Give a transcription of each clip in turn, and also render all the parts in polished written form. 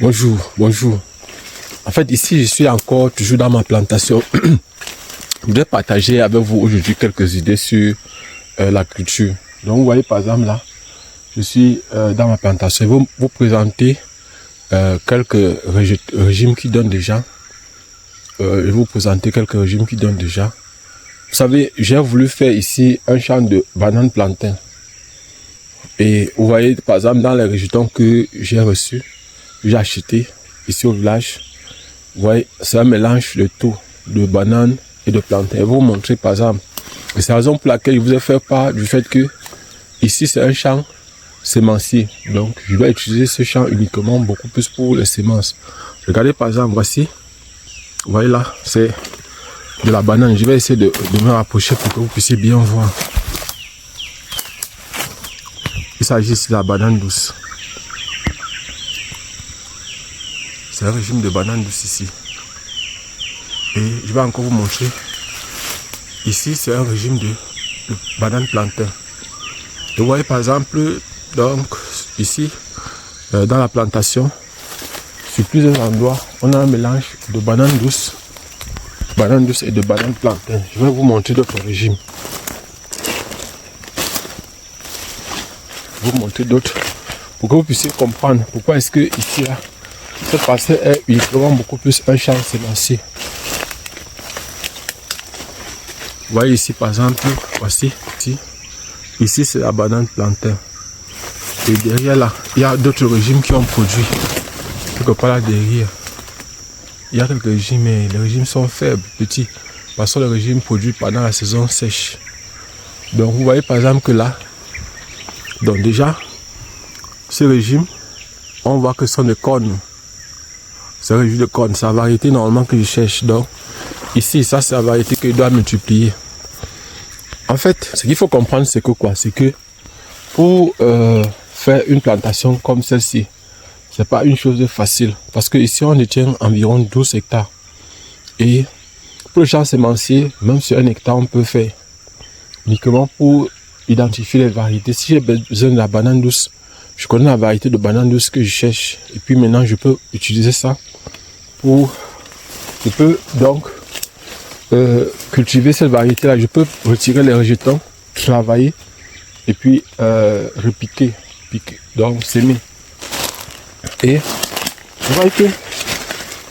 Bonjour, bonjour. En fait, ici, je suis encore toujours dans ma plantation. Je voudrais partager avec vous aujourd'hui quelques idées sur la culture. Donc, vous voyez, par exemple, là, je suis dans ma plantation. Je vais vous présenter quelques régimes qui donnent déjà. Je vais vous présenter quelques régimes qui donnent déjà. Vous savez, j'ai voulu faire ici un champ de bananes plantains. Et vous voyez, par exemple, dans les régions que j'ai reçus, j'ai acheté ici au village, vous voyez, c'est un mélange de tout, de bananes et de plantains. Je vais vous montrer par exemple. Et c'est la raison pour laquelle je vous ai fait part du fait que ici c'est un champ sémencier. Donc je dois utiliser ce champ uniquement beaucoup plus pour les semences. Regardez par exemple, voici. Vous voyez là, c'est de la banane. Je vais essayer de me rapprocher pour que vous puissiez bien voir. Il s'agit ici de la banane douce. C'est un régime de banane douce ici. Et je vais encore vous montrer. Ici, c'est un régime de banane plantain. Vous voyez par exemple, donc ici, dans la plantation, sur plusieurs endroits, on a un mélange de banane douce et de banane plantain. Je vais vous montrer d'autres régimes. Vous montrer d'autres pour que vous puissiez comprendre pourquoi est-ce que ici là, cette parcelle est uniquement beaucoup plus un champ sémencier. Vous voyez ici par exemple, voici ici c'est la banane plantain. Et derrière là, il y a d'autres régimes qui ont produit. Quelque part là derrière, il y a quelques régimes, mais les régimes sont faibles, petits, parce que le régime produit pendant la saison sèche. Donc vous voyez par exemple que là, donc déjà, ce régime, on voit que ce sont des cornes. C'est un régime de cornes, c'est la variété normalement que je cherche. Donc ici, ça c'est la variété que je dois multiplier. En fait, ce qu'il faut comprendre, c'est que quoi? C'est que pour faire une plantation comme celle-ci, c'est pas une chose facile. Parce que ici, on détient environ 12 hectares. Et pour le champ sémencier, même sur 1 hectare, on peut faire uniquement pour identifier les variétés. Si j'ai besoin de la banane douce, je connais la variété de banane douce que je cherche. Et puis maintenant, je peux utiliser ça pour... Je peux donc cultiver cette variété-là. Je peux retirer les rejetons, travailler et puis repiquer, donc s'aimer. Et vous voyez que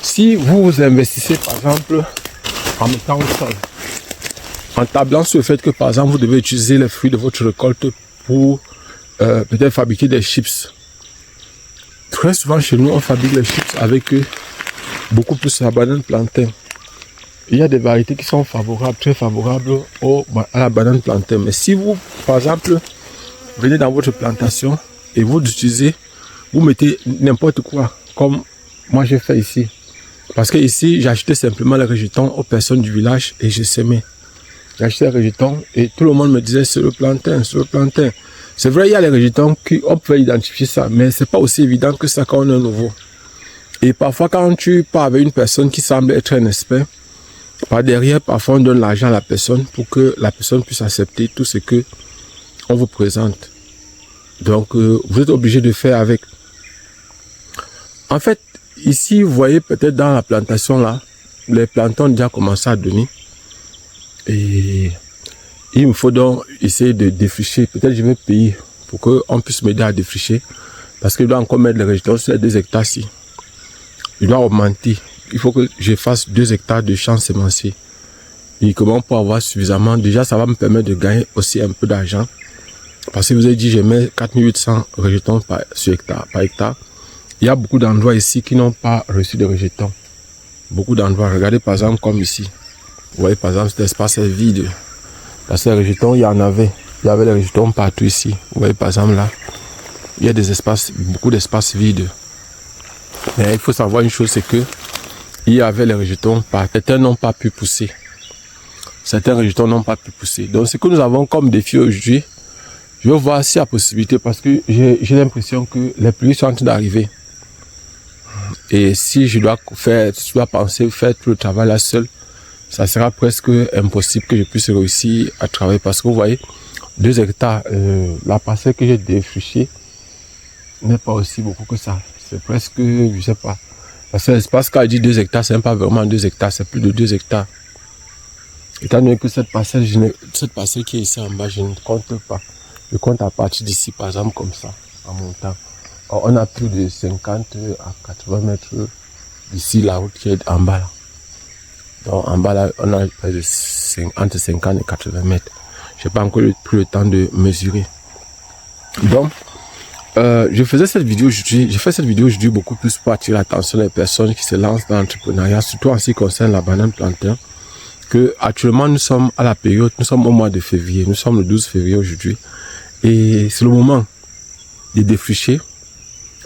si vous investissez par exemple en mettant au sol, en tablant sur le fait que par exemple vous devez utiliser les fruits de votre récolte pour peut-être fabriquer des chips. Très souvent chez nous on fabrique les chips avec beaucoup plus la banane plantain. Il y a des variétés qui sont favorables, très favorables à la banane plantain. Mais si vous, par exemple, venez dans votre plantation et vous utilisez, vous mettez n'importe quoi, comme moi j'ai fait ici. Parce que ici, j'ai acheté simplement les rejetons aux personnes du village et j'ai semé. J'ai acheté les rejetons et tout le monde me disait c'est le plantain, c'est le plantain. C'est vrai, il y a les rejetons qu'on peut identifier ça, mais c'est pas aussi évident que ça quand on est nouveau. Et parfois, quand tu pars avec une personne qui semble être un expert, par derrière, parfois on donne l'argent à la personne pour que la personne puisse accepter tout ce que on vous présente. Donc, vous êtes obligé de faire avec. En fait, ici, vous voyez peut-être dans la plantation là, les plantains ont déjà commencé à donner. Et il me faut donc essayer de défricher. Peut-être je vais payer pour qu'on puisse m'aider à défricher. Parce que je dois encore mettre les rejetons sur les 2 hectares-ci. Je dois augmenter. Il faut que je fasse 2 hectares de champs sémenciers. Et comment pour avoir suffisamment, déjà ça va me permettre de gagner aussi un peu d'argent. Parce que vous avez dit, je mets 4800 rejetons par hectare. Il y a beaucoup d'endroits ici qui n'ont pas reçu de rejetons. Beaucoup d'endroits. Regardez par exemple comme ici. Vous voyez par exemple cet espace est vide. Parce que les rejetons, il y en avait. Il y avait les rejetons partout ici. Vous voyez par exemple là. Il y a des espaces, beaucoup d'espaces vides. Mais il faut savoir une chose, c'est que il y avait les rejetons, certains n'ont pas pu pousser. Certains rejetons n'ont pas pu pousser. Donc ce que nous avons comme défi aujourd'hui, je vais voir s'il y a possibilité parce que j'ai l'impression que les pluies sont en train d'arriver. Et si je dois penser faire tout le travail là seul, ça sera presque impossible que je puisse réussir à travailler parce que vous voyez, 2 hectares, la parcelle que j'ai défrichée, n'est pas aussi beaucoup que ça. C'est presque, je sais pas. Parce que l'espace quand il dit 2 hectares, c'est même pas vraiment 2 hectares, c'est plus de 2 hectares. Étant donné que cette parcelle qui est ici en bas, je ne compte pas. Je compte à partir d'ici, par exemple, comme ça, en montant. Alors, on a plus de 50 à 80 mètres d'ici la route qui est en bas là. Donc en bas là, on a près de entre 50 et 80 mètres. Je n'ai pas encore pris le temps de mesurer. Donc, je faisais cette vidéo aujourd'hui, j'ai fait cette vidéo aujourd'hui beaucoup plus pour attirer l'attention des personnes qui se lancent dans l'entrepreneuriat, surtout en ce qui concerne la banane plantain. Que actuellement nous sommes à la période, nous sommes au mois de février, nous sommes le 12 février aujourd'hui. Et c'est le moment de défricher.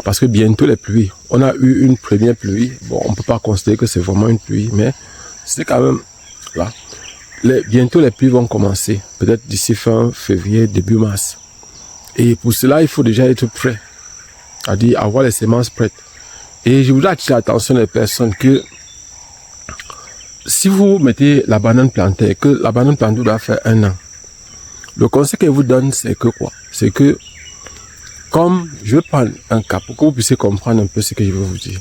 Parce que bientôt les pluies, on a eu une première pluie, bon on ne peut pas considérer que c'est vraiment une pluie, mais c'est quand même là. Bientôt les pluies vont commencer, peut-être d'ici fin février, début mars. Et pour cela, il faut déjà être prêt, c'est-à-dire avoir les semences prêtes. Et je voudrais attirer l'attention des personnes que si vous mettez la banane plantée, que la banane plantée doit faire 1 an, le conseil que je vous donne, c'est que quoi? C'est que, comme je vais prendre un cas pour que vous puissiez comprendre un peu ce que je veux vous dire.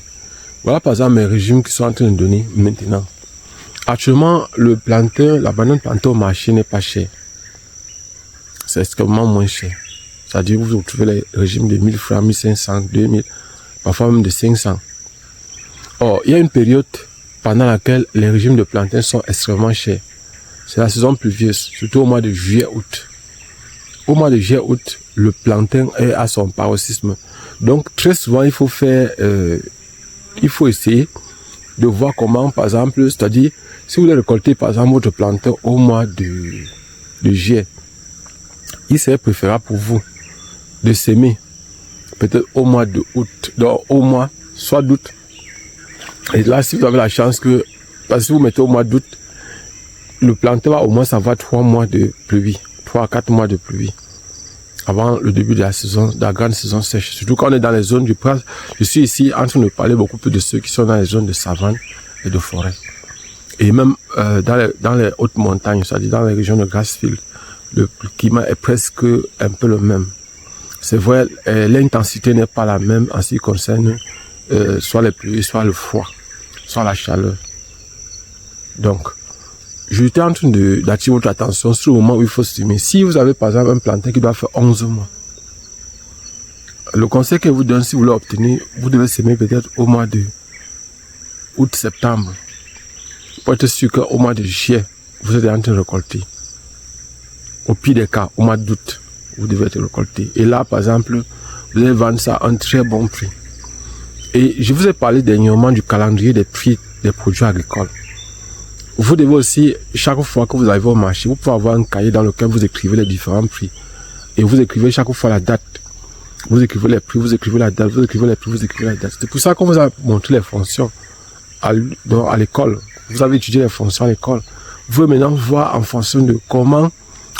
Voilà par exemple mes régimes qui sont en train de donner maintenant. Actuellement, le plantain, la banane plantée au marché n'est pas cher. C'est extrêmement moins cher. C'est-à-dire vous retrouvez les régimes de 1000 francs, 1500, 2000, parfois même de 500. Or, il y a une période pendant laquelle les régimes de plantain sont extrêmement chers. C'est la saison pluvieuse, surtout au mois de juillet-août. Au mois de juillet-août, le plantain est à son paroxysme. Donc, très souvent, il faut essayer de voir comment, par exemple, c'est-à-dire, si vous voulez récolter, par exemple, votre plantain au mois de juillet, il serait préférable pour vous de s'aimer peut-être au mois d'août, donc au mois, soit d'août. Et là, si vous avez la chance que, parce que si vous mettez au mois d'août, le plantain va au moins avoir 3 mois de pluie, 3 à 4 mois de pluie, avant le début de la saison, de la grande saison sèche. Surtout quand on est dans les zones du Pras. Je suis ici en train de parler beaucoup plus de ceux qui sont dans les zones de savane et de forêt. Et même dans les hautes montagnes, c'est-à-dire dans les régions de Grassfield, le climat est presque un peu le même. C'est vrai, l'intensité n'est pas la même en ce qui concerne soit les pluies, soit le froid, soit la chaleur. Donc, j'étais en train d'attirer votre attention sur le moment où il faut s'aimer. Si vous avez par exemple un plantain qui doit faire 11 mois, le conseil que je vous donne, si vous voulez obtenir, vous devez s'aimer peut-être au mois de août-septembre. Pour être sûr qu'au mois de juillet, vous êtes en train de récolter. Au pire des cas, au mois d'août, vous devez être récolté. Et là, par exemple, vous allez vendre ça à un très bon prix. Et je vous ai parlé dernièrement du calendrier des prix des produits agricoles. Vous devez aussi, chaque fois que vous arrivez au marché, vous pouvez avoir un cahier dans lequel vous écrivez les différents prix. Et vous écrivez chaque fois la date. Vous écrivez les prix, vous écrivez la date, vous écrivez les prix, vous écrivez la date. C'est pour ça qu'on vous a montré les fonctions à l'école. Vous avez étudié les fonctions à l'école. Vous pouvez maintenant voir en fonction de comment,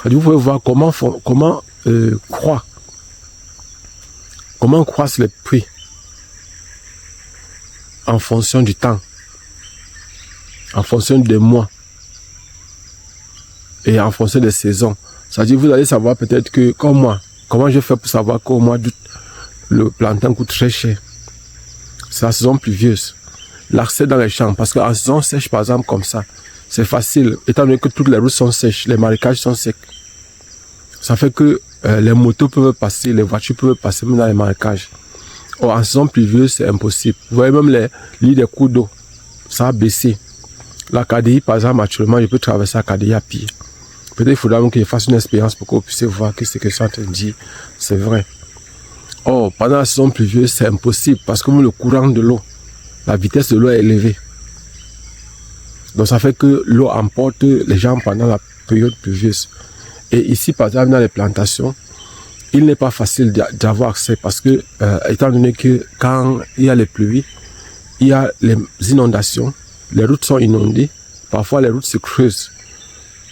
vous pouvez voir comment croissent les prix en fonction du temps, en fonction des mois et en fonction des saisons. C'est-à-dire vous allez savoir peut-être que, comme moi, comment je fais pour savoir qu'au mois d'août, le plantain coûte très cher. C'est la saison pluvieuse. L'accès dans les champs, parce qu'en saison sèche, par exemple, comme ça, c'est facile, étant donné que toutes les routes sont sèches, les marécages sont secs. Ça fait que les motos peuvent passer, les voitures peuvent passer même dans les marécages. Or, en saison pluvieuse, c'est impossible. Vous voyez même les lits des cours d'eau, ça a baissé. La KDI, par exemple, actuellement, je peux traverser la KDI à pied. Peut-être qu'il faudra que je fasse une expérience pour que vous puissiez voir que ce que je suis en train de dire, c'est vrai. Or, pendant la saison pluvieuse, c'est impossible parce que le courant de l'eau, la vitesse de l'eau est élevée. Donc, ça fait que l'eau emporte les gens pendant la période pluvieuse. Et ici, par exemple, dans les plantations, il n'est pas facile d'avoir accès parce que, étant donné que quand il y a les pluies, il y a les inondations, les routes sont inondées, parfois les routes se creusent.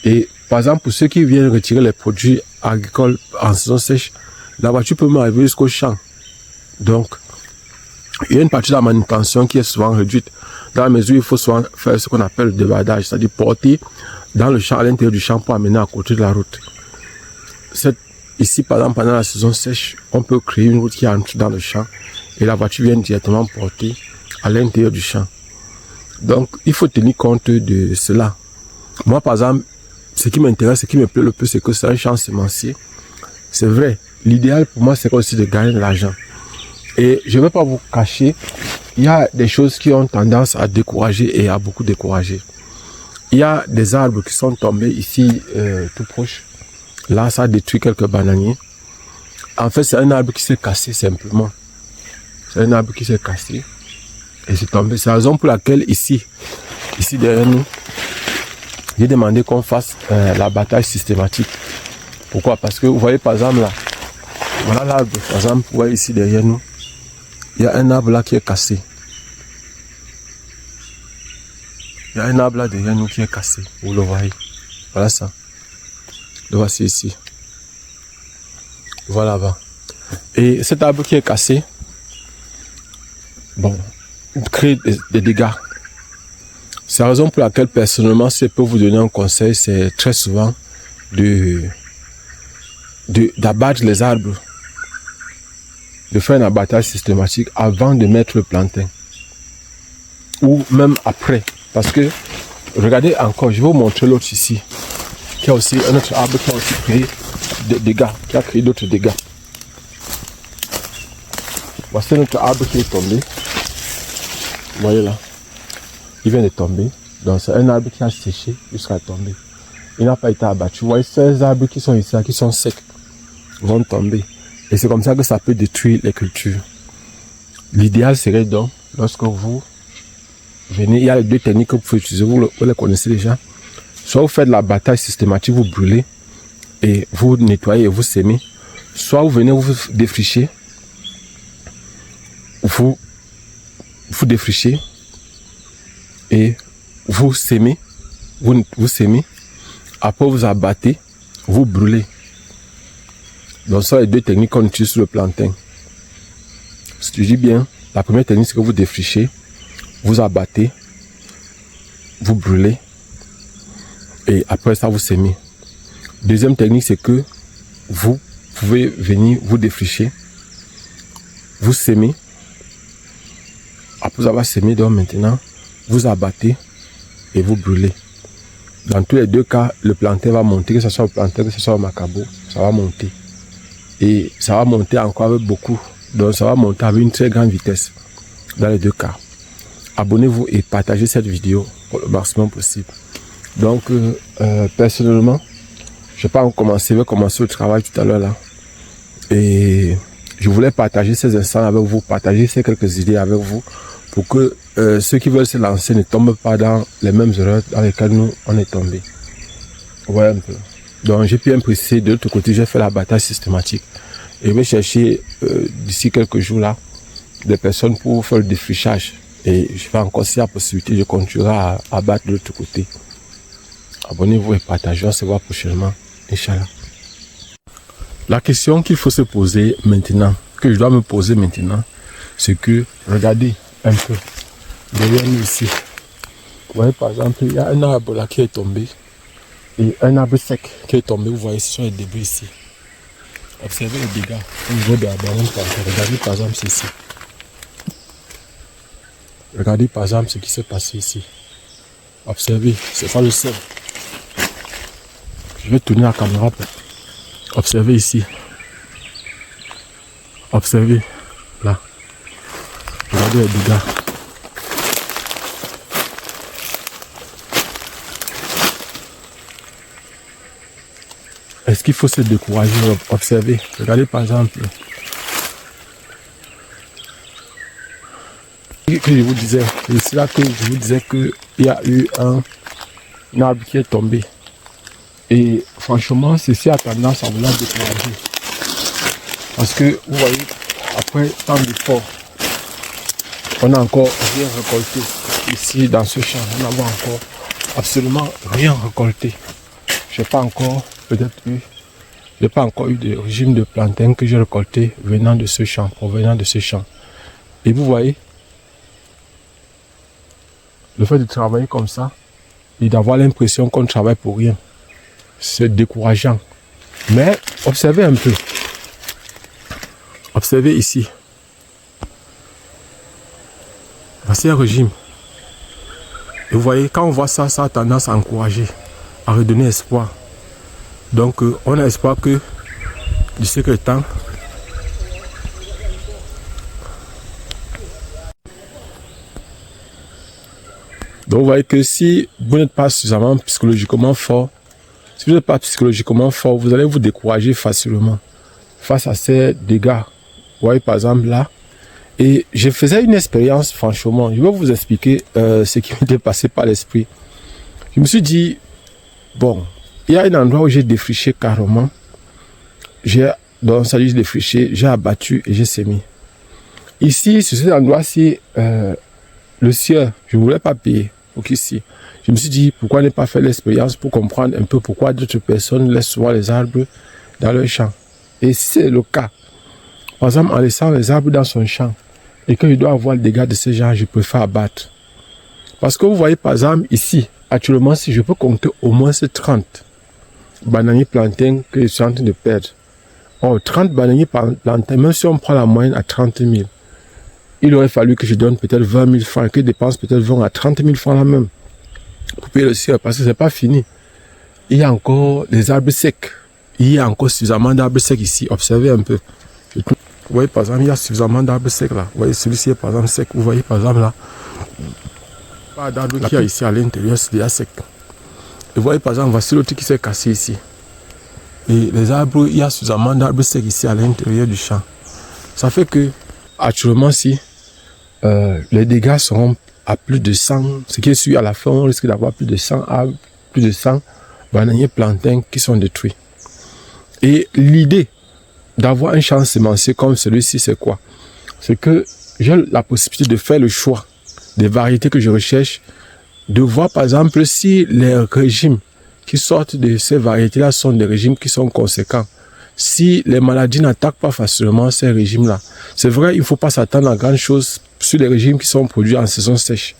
Et par exemple, pour ceux qui viennent retirer les produits agricoles en saison sèche, la voiture peut même arriver jusqu'au champ. Donc, il y a une partie de la manutention qui est souvent réduite, dans la mesure où il faut souvent faire ce qu'on appelle le débardage, c'est-à-dire porter dans le champ, à l'intérieur du champ pour amener à côté de la route. Ici, par exemple, pendant la saison sèche, on peut créer une route qui entre dans le champ et la voiture vient directement porter à l'intérieur du champ. Donc, il faut tenir compte de cela. Moi, par exemple, ce qui m'intéresse, ce qui me plaît le plus, c'est que c'est un champ semencier. C'est vrai. L'idéal pour moi, c'est aussi de gagner de l'argent. Et je ne vais pas vous cacher, il y a des choses qui ont tendance à décourager et à beaucoup décourager. Il y a des arbres qui sont tombés ici, tout proche. Là, ça a détruit quelques bananiers. En fait, c'est un arbre qui s'est cassé simplement. C'est un arbre qui s'est cassé et c'est tombé. C'est la raison pour laquelle ici derrière nous, j'ai demandé qu'on fasse l'abattage systématique. Pourquoi? Parce que vous voyez par exemple là, voilà l'arbre. Par exemple, vous voyez ici derrière nous, il y a un arbre là qui est cassé. Il y a un arbre là derrière nous qui est cassé. Vous le voyez. Voilà ça. Le voici ici. Voilà là-bas. Et cet arbre qui est cassé, bon, crée des dégâts. C'est la raison pour laquelle personnellement, si je peux vous donner un conseil, c'est très souvent d'abattre les arbres, de faire un abattage systématique avant de mettre le plantain. Ou même après. Parce que, regardez encore, je vais vous montrer l'autre ici. Qui a aussi un autre arbre qui a aussi créé des dégâts, qui a créé d'autres dégâts. Voici notre arbre qui est tombé. Vous voyez là. Il vient de tomber. Donc c'est un arbre qui a séché jusqu'à tomber. Il n'a pas été abattu. Vous voyez ces arbres qui sont ici, qui sont secs, vont tomber. Et c'est comme ça que ça peut détruire les cultures. L'idéal serait donc, lorsque vous venez, il y a les deux techniques que vous pouvez utiliser, vous les connaissez déjà. Soit vous faites l'abattage systématique, vous brûlez et vous nettoyez et vous sémez. Soit vous venez vous défricher, vous défrichez et vous sémez, vous sémez. Après vous abattez, vous brûlez. Donc, ce sont les deux techniques qu'on utilise sur le plantain. Si tu dis bien, la première technique, c'est que vous défrichez, vous abattez, vous brûlez, et après ça, vous sémez. Deuxième technique, c'est que vous pouvez venir vous défricher, vous sémez. Après avoir sémé, donc maintenant, vous abattez et vous brûlez. Dans tous les deux cas, le plantain va monter, que ce soit le plantain, que ce soit le macabo, ça va monter. Et ça va monter encore avec beaucoup. Donc ça va monter avec une très grande vitesse dans les deux cas. Abonnez-vous et partagez cette vidéo pour le maximum possible. Donc personnellement, je vais pas commencer, je vais commencer le travail tout à l'heure là. Et je voulais partager ces instants avec vous, partager ces quelques idées avec vous pour que ceux qui veulent se lancer ne tombent pas dans les mêmes erreurs dans lesquelles nous on est tombé. Ouais, un peu. Donc j'ai pu préciser de l'autre côté, j'ai fait l'abattage systématique. Et je vais chercher d'ici quelques jours là des personnes pour faire le défrichage. Et je vais encore, si la possibilité, je continuerai à abattre de l'autre côté. Abonnez-vous et partagez, on se voit prochainement. Inch'Allah. La question qu'il faut se poser maintenant, que je dois me poser maintenant, c'est que, regardez un peu, derrière nous ici. Vous voyez par exemple, il y a un arbre là qui est tombé. Et un arbre sec qui est tombé, vous voyez, ce sont les débris ici. Observez les dégâts au niveau de la banane. Regardez par exemple ceci. Regardez par exemple ce qui s'est passé ici. Observez, c'est ça le seul. Je vais tourner la caméra. Observez ici. Observez là. Regardez les dégâts. Est-ce qu'il faut se décourager? Observez. Regardez par exemple. Que je vous disais, c'est là que je vous disais qu'il y a eu un arbre qui est tombé. Et franchement, ceci a tendance à vous la décourager. Parce que vous voyez, après tant d'efforts, on n'a encore rien récolté. Ici, dans ce champ, on n'a encore absolument rien récolté. Je n'ai pas encore eu de régime de plantain que j'ai récolté venant de ce champ, provenant de ce champ. Et vous voyez, le fait de travailler comme ça et d'avoir l'impression qu'on travaille pour rien, c'est décourageant. Mais observez un peu. Observez ici. Voici un régime. Et vous voyez, quand on voit ça, ça a tendance à encourager, à redonner espoir. Donc, on a espoir que, d'ici quelques temps, donc vous voyez que si vous n'êtes pas suffisamment psychologiquement fort, si vous n'êtes pas psychologiquement fort, vous allez vous décourager facilement face à ces dégâts. Vous voyez par exemple là, et je faisais une expérience franchement, je vais vous expliquer ce qui m'était passé par l'esprit. Je me suis dit, bon, il y a un endroit où j'ai défriché carrément, dans ça j'ai défriché, j'ai abattu et j'ai sémé. Ici, sur cet endroit-ci, le ciel, je ne voulais pas payer. Donc ici, je me suis dit, pourquoi ne pas faire l'expérience pour comprendre un peu pourquoi d'autres personnes laissent souvent les arbres dans leur champ. Et si c'est le cas, par exemple, en laissant les arbres dans son champ, et que je dois avoir le dégât de ce genre, je préfère abattre. Parce que vous voyez, par exemple, ici, actuellement, si je peux compter au moins ces 30 bananiers plantains que je suis en train de perdre. Or, 30 bananiers plantains, même si on prend la moyenne à 30 000, il aurait fallu que je donne peut-être 20 000 francs et que je dépense peut-être 20 à 30 000 francs là même pour payer le ciel, parce que c'est pas fini. Il y a encore des arbres secs. Il y a encore suffisamment d'arbres secs ici. Observez un peu. Vous voyez par exemple, il y a suffisamment d'arbres secs là. Vous voyez celui-ci est par exemple sec. Vous voyez par exemple là. Pas d'arbres qu'il y a ici à l'intérieur, c'est déjà sec. Et vous voyez par exemple, voici l'autre qui s'est cassé ici. Et les arbres, il y a suffisamment d'arbres secs ici à l'intérieur du champ. Ça fait que, actuellement, si les dégâts seront à plus de 100, ce qui est sûr, à la fin, on risque d'avoir plus de 100 arbres, plus de 100 bananiers plantains qui sont détruits. Et l'idée d'avoir un champ sémencé comme celui-ci, c'est quoi? C'est que j'ai la possibilité de faire le choix des variétés que je recherche, de voir par exemple si les régimes qui sortent de ces variétés-là sont des régimes qui sont conséquents. Si les maladies n'attaquent pas facilement ces régimes-là. C'est vrai, il ne faut pas s'attendre à grand chose sur les régimes qui sont produits en saison sèche.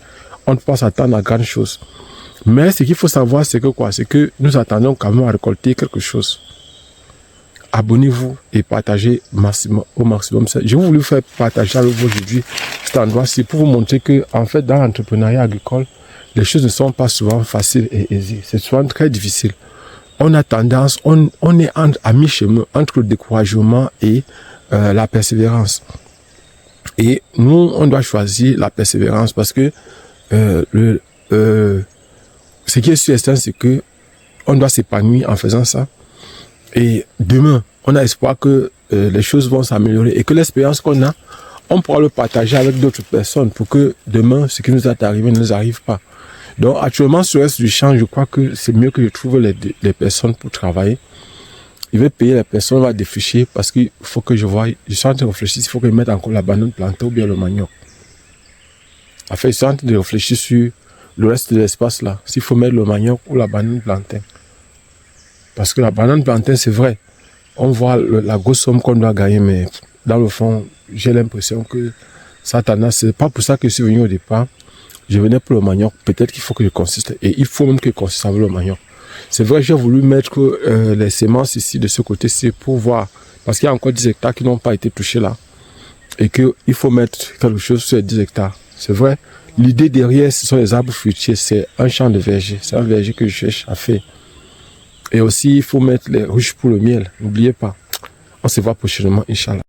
On ne peut pas s'attendre à grand chose. Mais ce qu'il faut savoir, c'est que quoi? C'est que nous attendons quand même à récolter quelque chose. Abonnez-vous et partagez au maximum. J'ai voulu faire partager avec vous aujourd'hui cet endroit-ci pour vous montrer que, en fait, dans l'entrepreneuriat agricole, les choses ne sont pas souvent faciles et aisées. C'est souvent très difficile. On a tendance, on est à mi-chemin entre le découragement et la persévérance. Et nous, on doit choisir la persévérance parce que ce qui est sûr, c'est que on doit s'épanouir en faisant ça. Et demain, on a espoir que les choses vont s'améliorer et que l'expérience qu'on a, on pourra le partager avec d'autres personnes pour que demain, ce qui nous est arrivé ne nous arrive pas. Donc actuellement, sur le reste du champ, je crois que c'est mieux que je trouve les personnes pour travailler. Il va payer les personnes, on va défricher parce qu'il faut que je vois, je suis en train de réfléchir, il faut que je mette encore la banane plantée ou bien le manioc. Enfin, je suis en train de réfléchir sur le reste de l'espace là, s'il faut mettre le manioc ou la banane plantain. Parce que la banane plantain, c'est vrai, on voit la grosse somme qu'on doit gagner, mais dans le fond, j'ai l'impression que ça a tendance, c'est pas pour ça que je suis venu au départ. Je venais pour le manioc, peut-être qu'il faut que je consiste, et il faut même que je consiste avec le manioc. C'est vrai, j'ai voulu mettre les semences ici, de ce côté-ci, pour voir, parce qu'il y a encore 10 hectares qui n'ont pas été touchés là, et qu'il faut mettre quelque chose sur les 10 hectares. C'est vrai, l'idée derrière, ce sont les arbres fruitiers, c'est un champ de verger, c'est un verger que je cherche à faire. Et aussi, il faut mettre les ruches pour le miel, n'oubliez pas. On se voit prochainement, Inch'Allah.